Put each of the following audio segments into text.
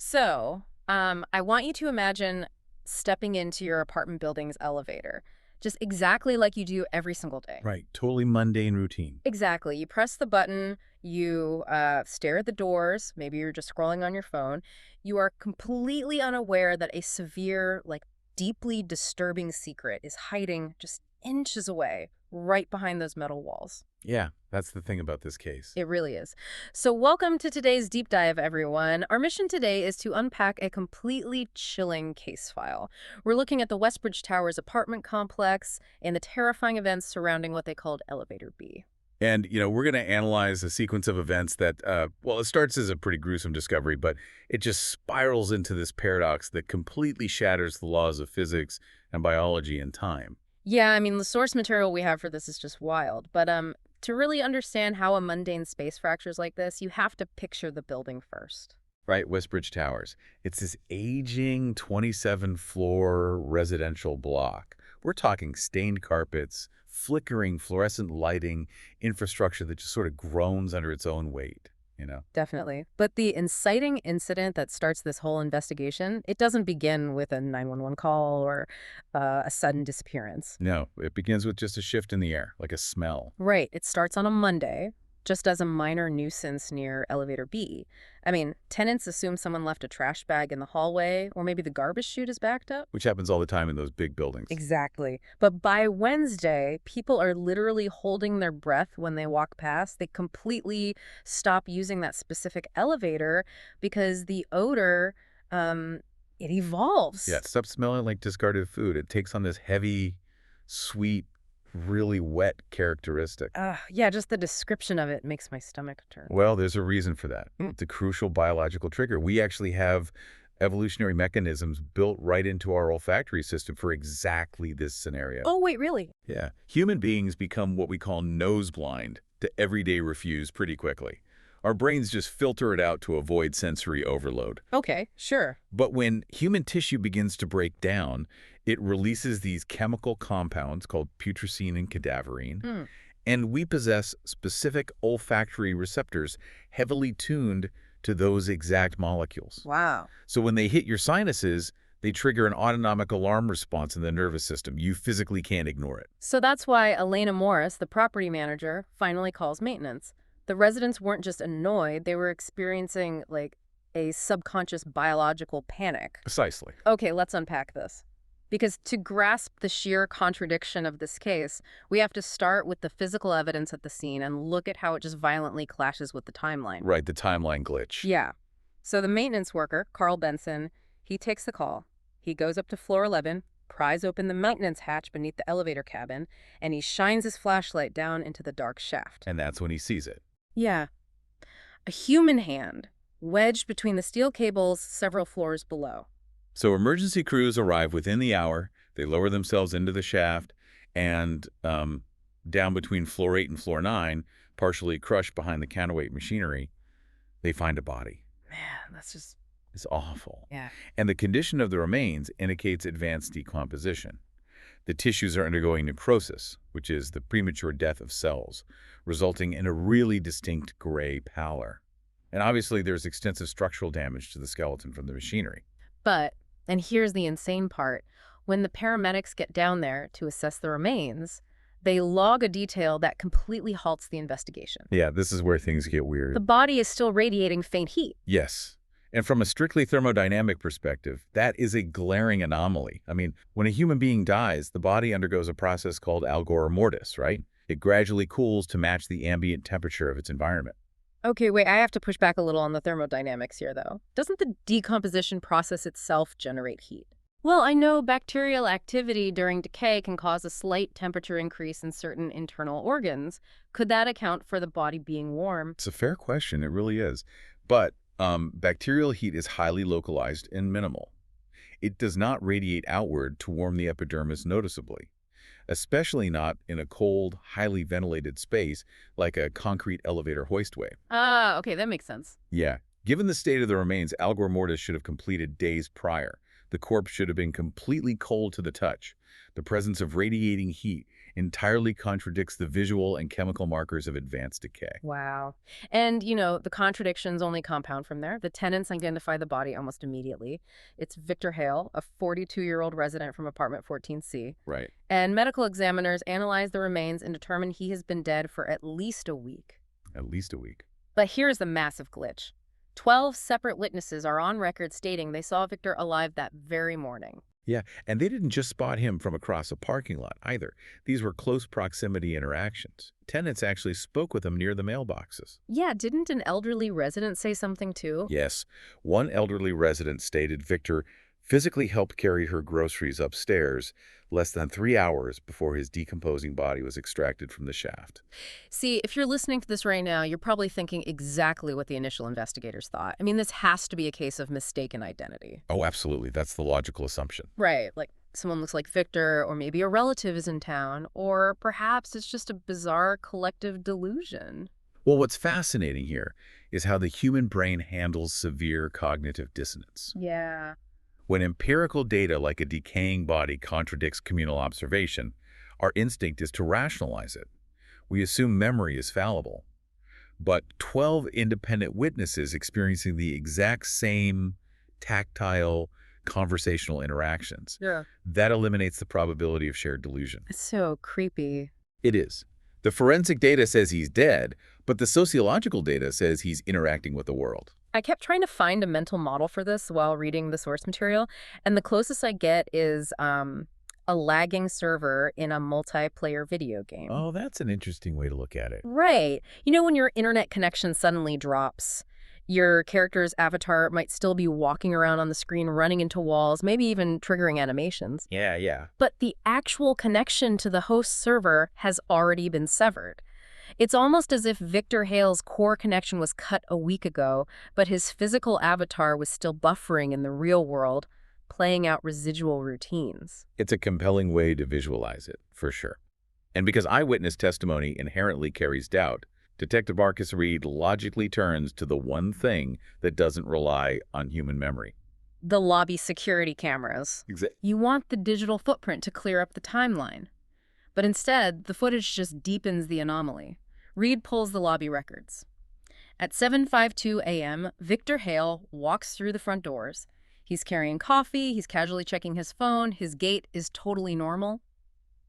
So, I want you to imagine stepping into your apartment building's elevator, just exactly like you do every single day. Right. Totally mundane routine. Exactly. You press the button, you stare at the doors, maybe you're just scrolling on your phone. You are completely unaware that a severe, deeply disturbing secret is hiding just inches away, right behind those metal walls. Yeah, that's the thing about this case. It really is. So, welcome to today's deep dive, everyone. Our mission today is to unpack a completely chilling case file. We're looking at the Westbridge Towers apartment complex and the terrifying events surrounding what they called Elevator B. And, we're going to analyze a sequence of events that, well, it starts as a pretty gruesome discovery, but it just spirals into this paradox that completely shatters the laws of physics and biology and time. Yeah, I mean, the source material we have for this is just wild. But to really understand how a mundane space fractures like this, you have to picture the building first. Right, Westbridge Towers. It's this aging 27-floor residential block. We're talking stained carpets, flickering fluorescent lighting, infrastructure that just sort of groans under its own weight. Definitely. But the inciting incident that starts this whole investigation, it doesn't begin with a 911 call or a sudden disappearance. No, it begins with just a shift in the air, like a smell. Right. It starts on a Monday, just as a minor nuisance near Elevator B. I mean, tenants assume someone left a trash bag in the hallway, or maybe the garbage chute is backed up. Which happens all the time in those big buildings. Exactly. But by Wednesday, people are literally holding their breath when they walk past. They completely stop using that specific elevator because the odor, it evolves. Yeah, it stops smelling like discarded food. It takes on this heavy, sweet, really wet characteristic. Yeah, just the description of it makes my stomach turn. Well, there's a reason for that. Mm. It's a crucial biological trigger. We actually have evolutionary mechanisms built right into our olfactory system for exactly this scenario. Oh, wait, really? Yeah. Human beings become what we call nose blind to everyday refuse pretty quickly. Our brains just filter it out to avoid sensory overload. Okay, sure. But when human tissue begins to break down, it releases these chemical compounds called putrescine and cadaverine, Hmm. and we possess specific olfactory receptors heavily tuned to those exact molecules. Wow. So when they hit your sinuses, they trigger an autonomic alarm response in the nervous system. You physically can't ignore it. So that's why Elena Morris, the property manager, finally calls maintenance. The residents weren't just annoyed, they were experiencing, a subconscious biological panic. Precisely. Okay, let's unpack this. Because to grasp the sheer contradiction of this case, we have to start with the physical evidence at the scene and look at how it just violently clashes with the timeline. Right, the timeline glitch. Yeah. So the maintenance worker, Carl Benson, he takes the call. He goes up to floor 11, pries open the maintenance hatch beneath the elevator cabin, and he shines his flashlight down into the dark shaft. And that's when he sees it. Yeah. A human hand, wedged between the steel cables several floors below. So emergency crews arrive within the hour. They lower themselves into the shaft, and down between floor 8 and floor 9, partially crushed behind the counterweight machinery, they find a body. Man, that's just... It's awful. Yeah. And the condition of the remains indicates advanced decomposition. The tissues are undergoing necrosis, which is the premature death of cells, resulting in a really distinct gray pallor. And obviously, there's extensive structural damage to the skeleton from the machinery. But, and here's the insane part, when the paramedics get down there to assess the remains, they log a detail that completely halts the investigation. Yeah, this is where things get weird. The body is still radiating faint heat. Yes. And from a strictly thermodynamic perspective, that is a glaring anomaly. I mean, when a human being dies, the body undergoes a process called algor mortis, right? It gradually cools to match the ambient temperature of its environment. Okay, wait, I have to push back a little on the thermodynamics here, though. Doesn't the decomposition process itself generate heat? Well, I know bacterial activity during decay can cause a slight temperature increase in certain internal organs. Could that account for the body being warm? It's a fair question, it really is. But bacterial heat is highly localized and minimal. It does not radiate outward to warm the epidermis noticeably, especially not in a cold, highly ventilated space like a concrete elevator hoistway. Ah, okay, that makes sense. Yeah. Given the state of the remains, algor mortis should have completed days prior. The corpse should have been completely cold to the touch. The presence of radiating heat entirely contradicts the visual and chemical markers of advanced decay. Wow. And, you know, the contradictions only compound from there. The tenants identify the body almost immediately. It's Victor Hale, a 42-year-old resident from apartment 14C. Right. And medical examiners analyze the remains and determine he has been dead for at least a week. At least a week. But here's the massive glitch. 12 separate witnesses are on record stating they saw Victor alive that very morning. Yeah, and they didn't just spot him from across a parking lot either. These were close proximity interactions. Tenants actually spoke with him near the mailboxes. Yeah, didn't an elderly resident say something too? Yes, one elderly resident stated Victor physically helped carry her groceries upstairs less than 3 hours before his decomposing body was extracted from the shaft. See, if you're listening to this right now, you're probably thinking exactly what the initial investigators thought. I mean, this has to be a case of mistaken identity. Oh, absolutely. That's the logical assumption. Right, like someone looks like Victor, or maybe a relative is in town, or perhaps it's just a bizarre collective delusion. Well, what's fascinating here is how the human brain handles severe cognitive dissonance. Yeah. When empirical data like a decaying body contradicts communal observation, our instinct is to rationalize it. We assume memory is fallible. But 12 independent witnesses experiencing the exact same tactile, conversational interactions, Yeah. that eliminates the probability of shared delusion. It's so creepy. It is. The forensic data says he's dead, but the sociological data says he's interacting with the world. I kept trying to find a mental model for this while reading the source material, and the closest I get is a lagging server in a multiplayer video game. Oh, that's an interesting way to look at it. Right. You know, when your internet connection suddenly drops, your character's avatar might still be walking around on the screen, running into walls, maybe even triggering animations. Yeah. But the actual connection to the host server has already been severed. It's almost as if Victor Hale's core connection was cut a week ago, but his physical avatar was still buffering in the real world, playing out residual routines. It's a compelling way to visualize it, for sure. And because eyewitness testimony inherently carries doubt, Detective Marcus Reed logically turns to the one thing that doesn't rely on human memory. The lobby security cameras. You want the digital footprint to clear up the timeline. But instead, the footage just deepens the anomaly. Reed pulls the lobby records. At 7:52 a.m., Victor Hale walks through the front doors. He's carrying coffee, he's casually checking his phone, his gait is totally normal.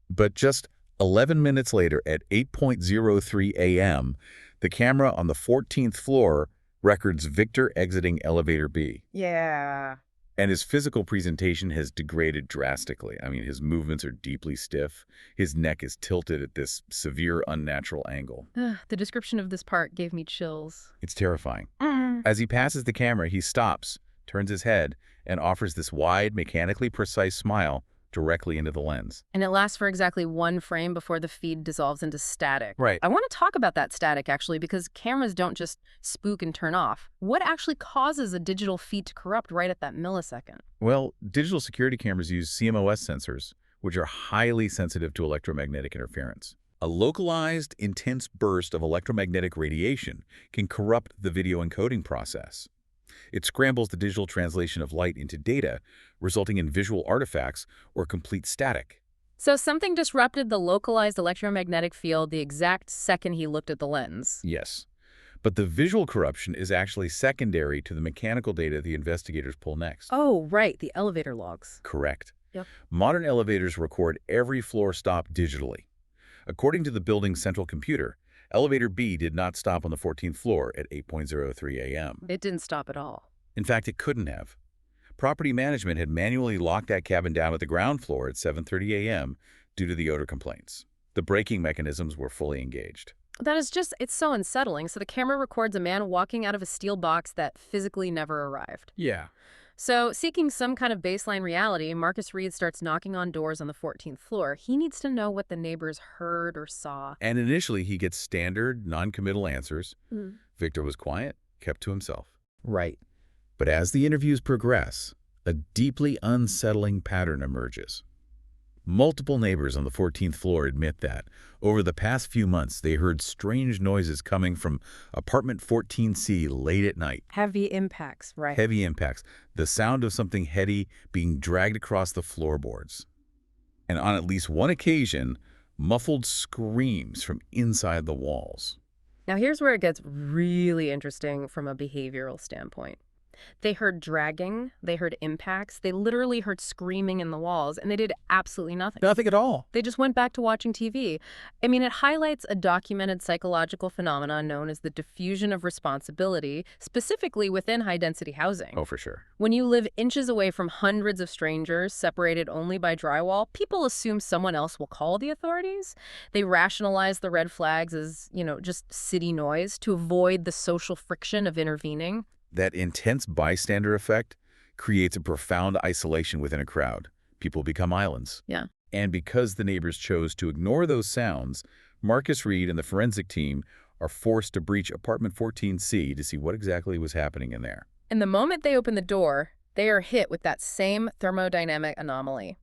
But just 11 minutes later, at 8:03 a.m., the camera on the 14th floor records Victor exiting elevator B. Yeah. And his physical presentation has degraded drastically. I mean, his movements are deeply stiff. His neck is tilted at this severe, unnatural angle. The description of this part gave me chills. It's terrifying. As he passes the camera, he stops, turns his head, and offers this wide, mechanically precise smile directly into the lens. And it lasts for exactly one frame before the feed dissolves into static. Right. I want to talk about that static, actually, because cameras don't just spook and turn off. What actually causes a digital feed to corrupt right at that millisecond? Well, digital security cameras use CMOS sensors, which are highly sensitive to electromagnetic interference. A localized, intense burst of electromagnetic radiation can corrupt the video encoding process. It scrambles the digital translation of light into data, resulting in visual artifacts or complete static. So something disrupted the localized electromagnetic field the exact second he looked at the lens. Yes. But the visual corruption is actually secondary to the mechanical data the investigators pull next. Oh, right, the elevator logs. Correct. Yep. Modern elevators record every floor stop digitally. According to the building's central computer, Elevator B did not stop on the 14th floor at 8:03 a.m. It didn't stop at all. In fact, it couldn't have. Property management had manually locked that cabin down at the ground floor at 7:30 a.m. due to the odor complaints. The braking mechanisms were fully engaged. That is just, it's so unsettling. So the camera records a man walking out of a steel box that physically never arrived. Yeah. So, seeking some kind of baseline reality, Marcus Reed starts knocking on doors on the 14th floor. He needs to know what the neighbors heard or saw. And initially, he gets standard, non-committal answers. Victor was quiet, kept to himself. Right. But as the interviews progress, a deeply unsettling pattern emerges. Multiple neighbors on the 14th floor admit that, over the past few months, they heard strange noises coming from apartment 14C late at night. Heavy impacts, right? Heavy impacts. The sound of something heavy being dragged across the floorboards. And on at least one occasion, muffled screams from inside the walls. Now here's where it gets really interesting from a behavioral standpoint. They heard dragging, they heard impacts, they literally heard screaming in the walls, and they did absolutely nothing. Nothing at all. They just went back to watching TV. I mean, it highlights a documented psychological phenomenon known as the diffusion of responsibility, specifically within high-density housing. Oh, for sure. When you live inches away from hundreds of strangers, separated only by drywall, people assume someone else will call the authorities. They rationalize the red flags as, just city noise to avoid the social friction of intervening. That intense bystander effect creates a profound isolation within a crowd. People become islands. Yeah. And because the neighbors chose to ignore those sounds, Marcus Reed and the forensic team are forced to breach apartment 14C to see what exactly was happening in there. And the moment they open the door, they are hit with that same thermodynamic anomaly.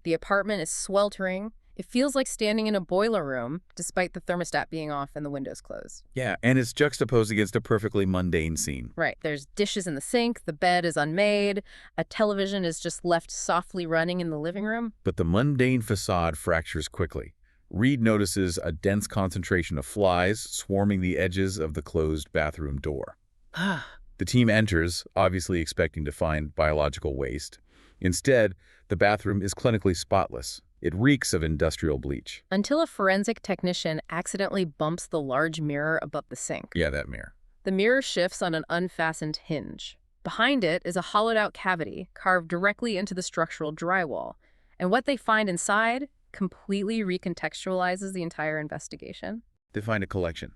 The apartment is sweltering. It feels like standing in a boiler room, despite the thermostat being off and the windows closed. Yeah, and it's juxtaposed against a perfectly mundane scene. Right. There's dishes in the sink, the bed is unmade, a television is just left softly running in the living room. But the mundane facade fractures quickly. Reed notices a dense concentration of flies swarming the edges of the closed bathroom door. The team enters, obviously expecting to find biological waste. Instead, the bathroom is clinically spotless. It reeks of industrial bleach. Until a forensic technician accidentally bumps the large mirror above the sink. Yeah, that mirror. The mirror shifts on an unfastened hinge. Behind it is a hollowed-out cavity carved directly into the structural drywall. And what they find inside completely recontextualizes the entire investigation. They find a collection.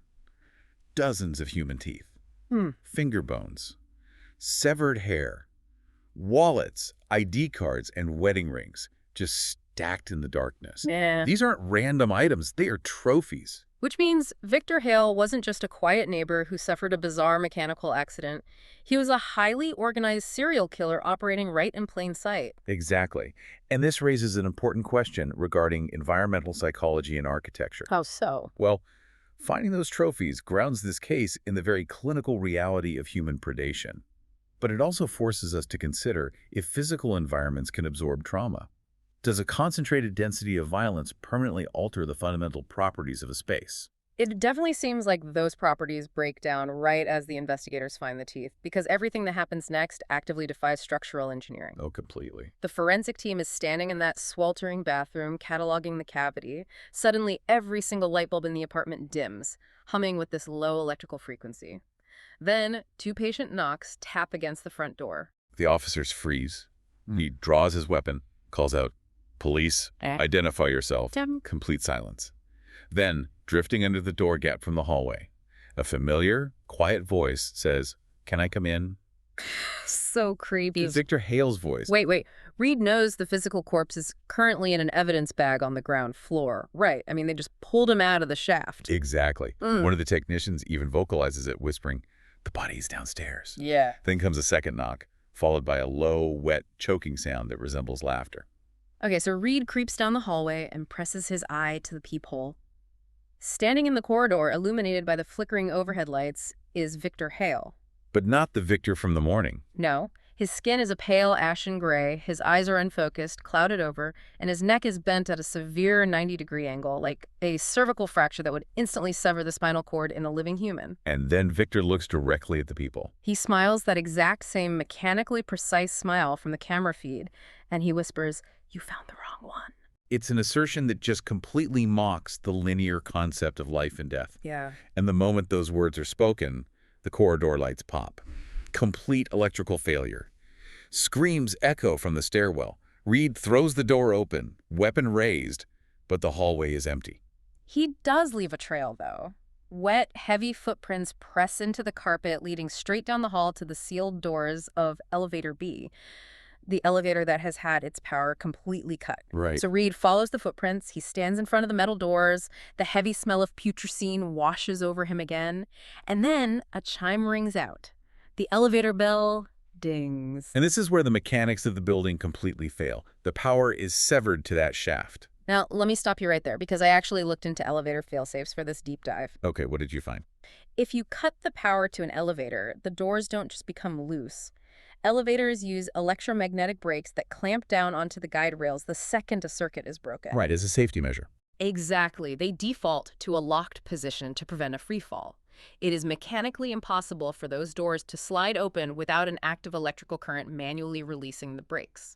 Dozens of human teeth. Finger bones. Severed hair. Wallets, ID cards, and wedding rings. Just stacked in the darkness. Yeah. These aren't random items. They are trophies. Which means Victor Hale wasn't just a quiet neighbor who suffered a bizarre mechanical accident. He was a highly organized serial killer operating right in plain sight. Exactly. And this raises an important question regarding environmental psychology and architecture. How so? Well, finding those trophies grounds this case in the very clinical reality of human predation. But it also forces us to consider if physical environments can absorb trauma. Does a concentrated density of violence permanently alter the fundamental properties of a space? It definitely seems like those properties break down right as the investigators find the teeth, because everything that happens next actively defies structural engineering. Oh, completely. The forensic team is standing in that sweltering bathroom, cataloging the cavity. Suddenly, every single light bulb in the apartment dims, humming with this low electrical frequency. Then, two patient knocks tap against the front door. The officers freeze. He draws his weapon, calls out, "Police, identify yourself." Complete silence. Then, drifting under the door gap from the hallway, a familiar, quiet voice says, "Can I come in?" So creepy. It's Victor Hale's voice. Wait. Reed knows the physical corpse is currently in an evidence bag on the ground floor. Right. I mean, they just pulled him out of the shaft. Exactly. One of the technicians even vocalizes it, whispering, "The body's downstairs." Yeah. Then comes a second knock, followed by a low, wet, choking sound that resembles laughter. Okay, so Reed creeps down the hallway and presses his eye to the peephole. Standing in the corridor, illuminated by the flickering overhead lights, is Victor Hale. But not the Victor from the morning. No, his skin is a pale ashen gray, his eyes are unfocused, clouded over, and his neck is bent at a severe 90-degree angle, like a cervical fracture that would instantly sever the spinal cord in a living human. And then Victor looks directly at the people. He smiles that exact same mechanically precise smile from the camera feed, and he whispers, "You found the wrong one." It's an assertion that just completely mocks the linear concept of life and death. Yeah. And the moment those words are spoken, the corridor lights pop. Complete electrical failure. Screams echo from the stairwell. Reed throws the door open, weapon raised, but the hallway is empty. He does leave a trail, though. Wet, heavy footprints press into the carpet, leading straight down the hall to the sealed doors of Elevator B, the elevator that has had its power completely cut. Right. So Reed follows the footprints. He stands in front of the metal doors. The heavy smell of putrescine washes over him again. And then a chime rings out. The elevator bell dings. And this is where the mechanics of the building completely fail. The power is severed to that shaft. Now, let me stop you right there, because I actually looked into elevator failsafes for this deep dive. Okay, what did you find? If you cut the power to an elevator, the doors don't just become loose. Elevators use electromagnetic brakes that clamp down onto the guide rails the second a circuit is broken. Right, as a safety measure. Exactly. They default to a locked position to prevent a free fall. It is mechanically impossible for those doors to slide open without an active electrical current manually releasing the brakes.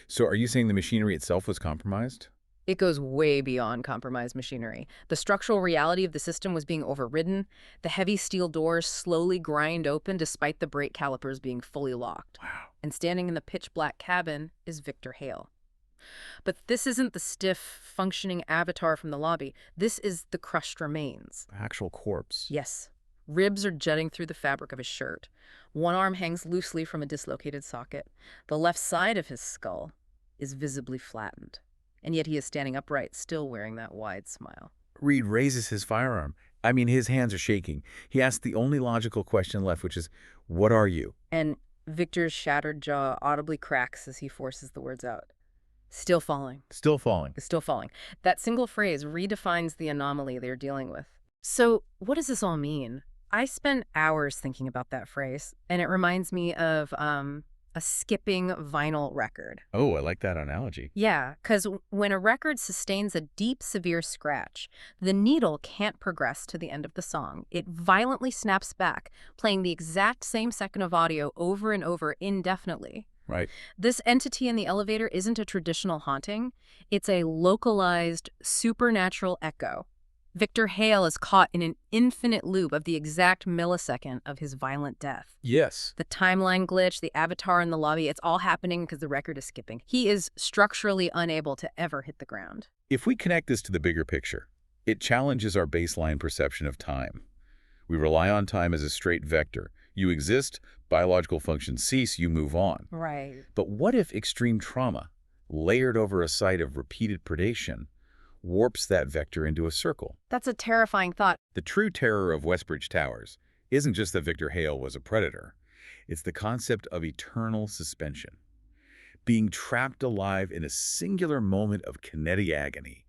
So are you saying the machinery itself was compromised? It goes way beyond compromised machinery. The structural reality of the system was being overridden. The heavy steel doors slowly grind open despite the brake calipers being fully locked. Wow. And standing in the pitch-black cabin is Victor Hale. But this isn't the stiff, functioning avatar from the lobby. This is the crushed remains. Actual corpse. Yes. Ribs are jutting through the fabric of his shirt. One arm hangs loosely from a dislocated socket. The left side of his skull is visibly flattened. And yet he is standing upright, still wearing that wide smile. Reed raises his firearm. I mean, his hands are shaking. He asks the only logical question left, which is, what are you? And Victor's shattered jaw audibly cracks as he forces the words out. Still falling. Still falling. Still falling. That single phrase redefines the anomaly they're dealing with. So, what does this all mean? I spent hours thinking about that phrase, and it reminds me of a skipping vinyl record. Oh, I like that analogy. Yeah, because when a record sustains a deep, severe scratch, the needle can't progress to the end of the song. It violently snaps back, playing the exact same second of audio over and over indefinitely. Right. This entity in the elevator isn't a traditional haunting. It's a localized, supernatural echo. Victor Hale is caught in an infinite loop of the exact millisecond of his violent death. Yes. The timeline glitch, the avatar in the lobby, it's all happening because the record is skipping. He is structurally unable to ever hit the ground. If we connect this to the bigger picture, it challenges our baseline perception of time. We rely on time as a straight vector. You exist, biological functions cease, you move on. Right. But what if extreme trauma, layered over a site of repeated predation, warps that vector into a circle? That's a terrifying thought. The true terror of Westbridge Towers isn't just that Victor Hale was a predator. It's the concept of eternal suspension. Being trapped alive in a singular moment of kinetic agony,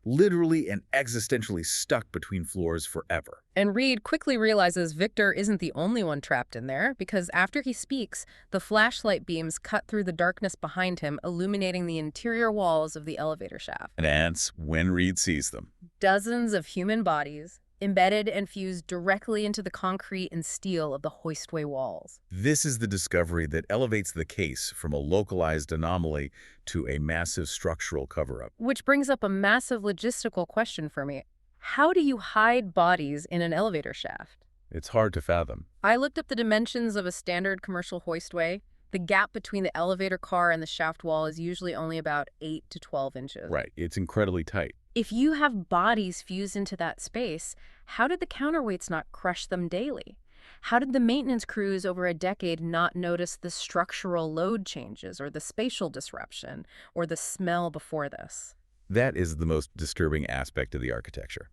literally and existentially stuck between floors forever. And Reed quickly realizes Victor isn't the only one trapped in there, because after he speaks, the flashlight beams cut through the darkness behind him, illuminating the interior walls of the elevator shaft. And ants when Reed sees them. Dozens of human bodies, embedded and fused directly into the concrete and steel of the hoistway walls. This is the discovery that elevates the case from a localized anomaly to a massive structural cover-up. Which brings up a massive logistical question for me. How do you hide bodies in an elevator shaft? It's hard to fathom. I looked up the dimensions of a standard commercial hoistway. The gap between the elevator car and the shaft wall is usually only about 8 to 12 inches. Right, it's incredibly tight. If you have bodies fused into that space, how did the counterweights not crush them daily? How did the maintenance crews over a decade not notice the structural load changes or the spatial disruption or the smell before this? That is the most disturbing aspect of the architecture.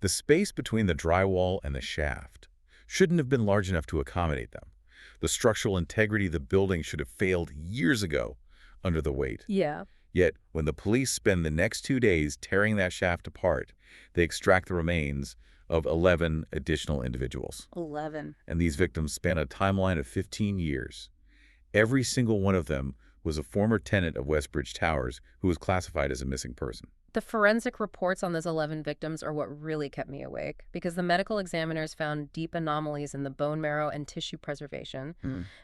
The space between the drywall and the shaft shouldn't have been large enough to accommodate them. The structural integrity of the building should have failed years ago under the weight. Yeah. Yet, when the police spend the next 2 days tearing that shaft apart, they extract the remains of 11 additional individuals. 11. And these victims span a timeline of 15 years. Every single one of them was a former tenant of Westbridge Towers who was classified as a missing person. The forensic reports on those 11 victims are what really kept me awake, because the medical examiners found deep anomalies in the bone marrow and tissue preservation.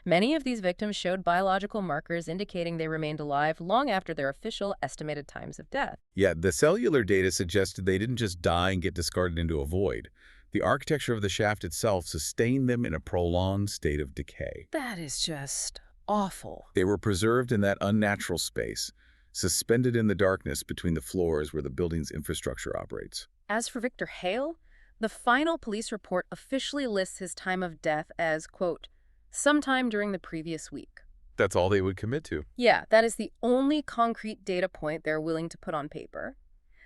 Many of these victims showed biological markers indicating they remained alive long after their official estimated times of death. Yeah, the cellular data suggested they didn't just die and get discarded into a void. The architecture of the shaft itself sustained them in a prolonged state of decay. That is just awful. They were preserved in that unnatural space, suspended in the darkness between the floors where the building's infrastructure operates. As for Victor Hale, the final police report officially lists his time of death as, quote, sometime during the previous week. That's all they would commit to. Yeah, that is the only concrete data point they're willing to put on paper.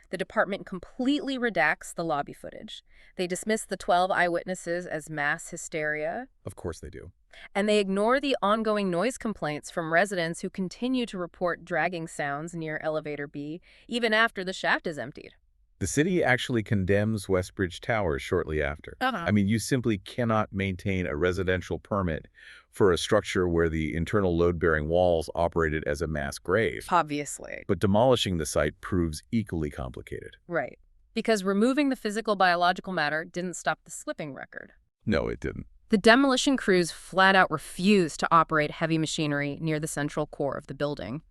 The department completely redacts the lobby footage. They dismiss the 12 eyewitnesses as mass hysteria. Of course they do. And they ignore the ongoing noise complaints from residents who continue to report dragging sounds near Elevator B, even after the shaft is emptied. The city actually condemns Westbridge Towers shortly after. I mean, you simply cannot maintain a residential permit for a structure where the internal load-bearing walls operated as a mass grave. Obviously. But demolishing the site proves equally complicated. Right. Because removing the physical biological matter didn't stop the slipping record. No, it didn't. The demolition crews flat out refused to operate heavy machinery near the central core of the building.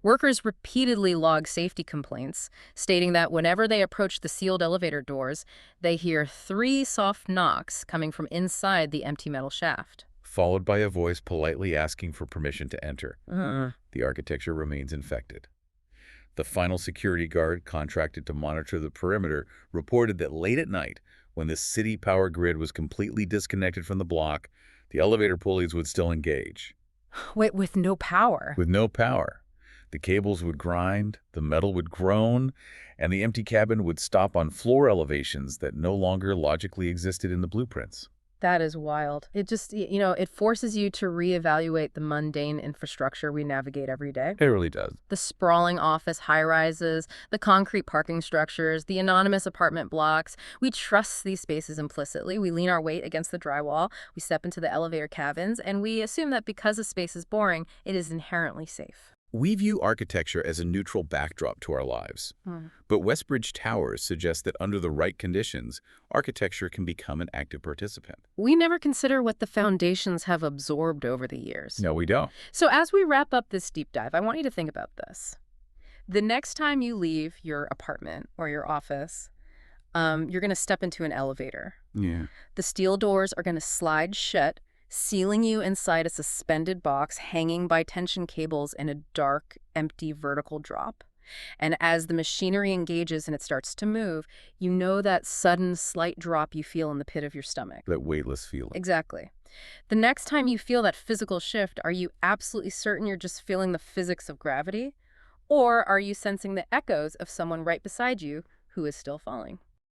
Workers repeatedly log safety complaints, stating that whenever they approach the sealed elevator doors, they hear 3 soft knocks coming from inside the empty metal shaft. Followed by a voice politely asking for permission to enter. The architecture remains infected. The final security guard contracted to monitor the perimeter reported that late at night, when the city power grid was completely disconnected from the block, the elevator pulleys would still engage. Wait, with no power? With no power. The cables would grind, the metal would groan, and the empty cabin would stop on floor elevations that no longer logically existed in the blueprints. That is wild. It just, it forces you to reevaluate the mundane infrastructure we navigate every day. It really does. The sprawling office high-rises, the concrete parking structures, the anonymous apartment blocks. We trust these spaces implicitly. We lean our weight against the drywall. We step into the elevator cabins, and we assume that because a space is boring, it is inherently safe. We view architecture as a neutral backdrop to our lives. But Westbridge Towers suggests that under the right conditions, architecture can become an active participant. We never consider what the foundations have absorbed over the years. No, we don't. So as we wrap up this deep dive, I want you to think about this. The next time you leave your apartment or your office, you're going to step into an elevator. Yeah. The steel doors are going to slide shut, sealing you inside a suspended box hanging by tension cables in a dark, empty vertical drop. And as the machinery engages and it starts to move, you know that sudden, slight drop you feel in the pit of your stomach. That weightless feeling. Exactly. The next time you feel that physical shift, are you absolutely certain you're just feeling the physics of gravity? Or are you sensing the echoes of someone right beside you who is still falling?